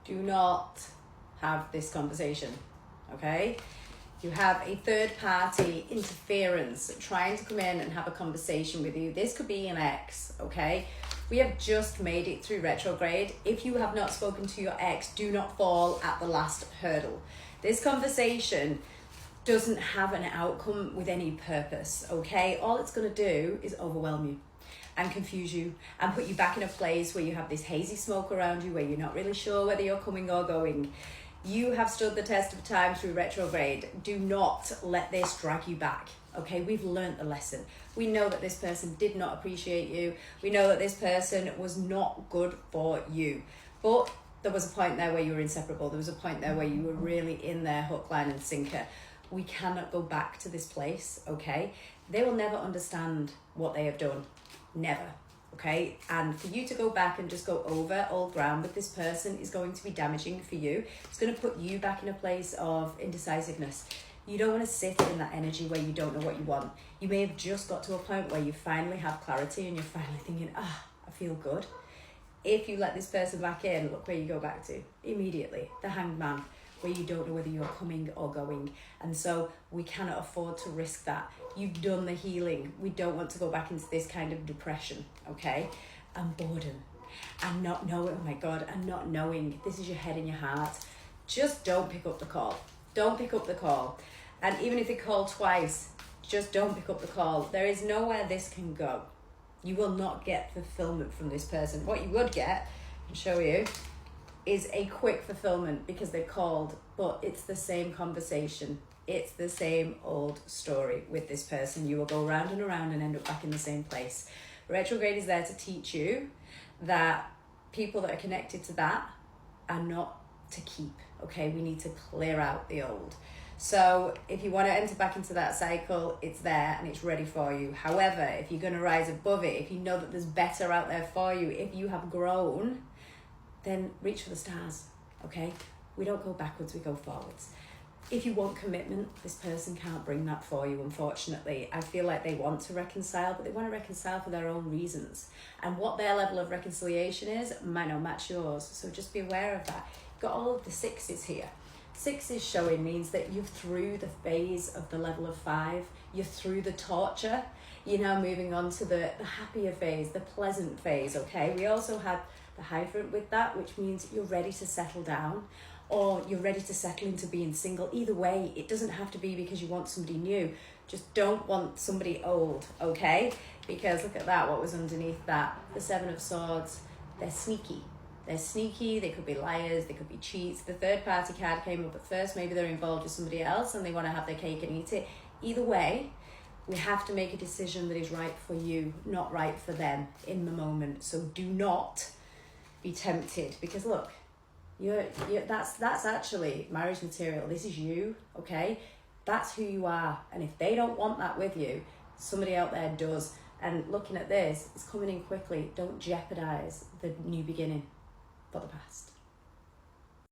Do not have this conversation, okay? You have a third party interference trying to come in and have a conversation with you. This could be an ex, okay? We have just made it through retrograde. If you have not spoken to your ex, do not fall at the last hurdle. This conversation doesn't have an outcome with any purpose, okay? All it's gonna do is overwhelm you and confuse you and put you back in a place where you have this hazy smoke around you, where you're not really sure whether you're coming or going. You have stood the test of time through retrograde. Do not let this drag you back, okay? We've learned the lesson. We know that this person did not appreciate you. We know that this person was not good for you. But there was a point there where you were inseparable. There was a point there where you were really in there, hook, line, and sinker. We cannot go back to this place, okay? They will never understand what they have done. Never. Okay, and for you to go back and just go over old ground with this person is going to be damaging for you. It's going to put you back in a place of indecisiveness. You don't want to sit in that energy where you don't know what you want. You may have just got to a point where you finally have clarity and you're finally thinking, I feel good. If you let this person back in, look where you go back to immediately. The Hanged Man, where you don't know whether you're coming or going. And so we cannot afford to risk that. You've done the healing. We don't want to go back into this kind of depression, okay? And boredom. And not knowing, oh my God, and not knowing this is your head and your heart. Just don't pick up the call. Don't pick up the call. And even if they call twice, just don't pick up the call. There is nowhere this can go. You will not get fulfillment from this person. What you would get, I'll show you, is a quick fulfillment because they called, but it's the same conversation. It's the same old story with this person. You will go round and around and end up back in the same place. Retrograde is there to teach you that people that are connected to that are not to keep, okay? We need to clear out the old. So if you want to enter back into that cycle, it's there and it's ready for you. However, if you're going to rise above it, if you know that there's better out there for you, if you have grown, then reach for the stars, okay? We don't go backwards, we go forwards. If you want commitment, this person can't bring that for you, unfortunately. I feel like they want to reconcile, but they want to reconcile for their own reasons. And what their level of reconciliation is might not match yours, so just be aware of that. You've got all of the sixes here. Sixes showing means that you're through the phase of the level of 5. You're through the torture. You're now moving on to the happier phase, the pleasant phase, okay? We also had the Hierophant with that, which means you're ready to settle down or you're ready to settle into being single. Either way, it doesn't have to be because you want somebody new. Just don't want somebody old, okay? Because look at that, what was underneath that? The Seven of Swords. They're sneaky. They're sneaky, they could be liars, they could be cheats. The third party card came up at first. Maybe they're involved with somebody else and they want to have their cake and eat it. Either way, we have to make a decision that is right for you, not right for them in the moment. So do not be tempted, because look, that's actually marriage material. This is you, okay? That's who you are. And if they don't want that with you, somebody out there does. And looking at this, it's coming in quickly. Don't jeopardize the new beginning for the past.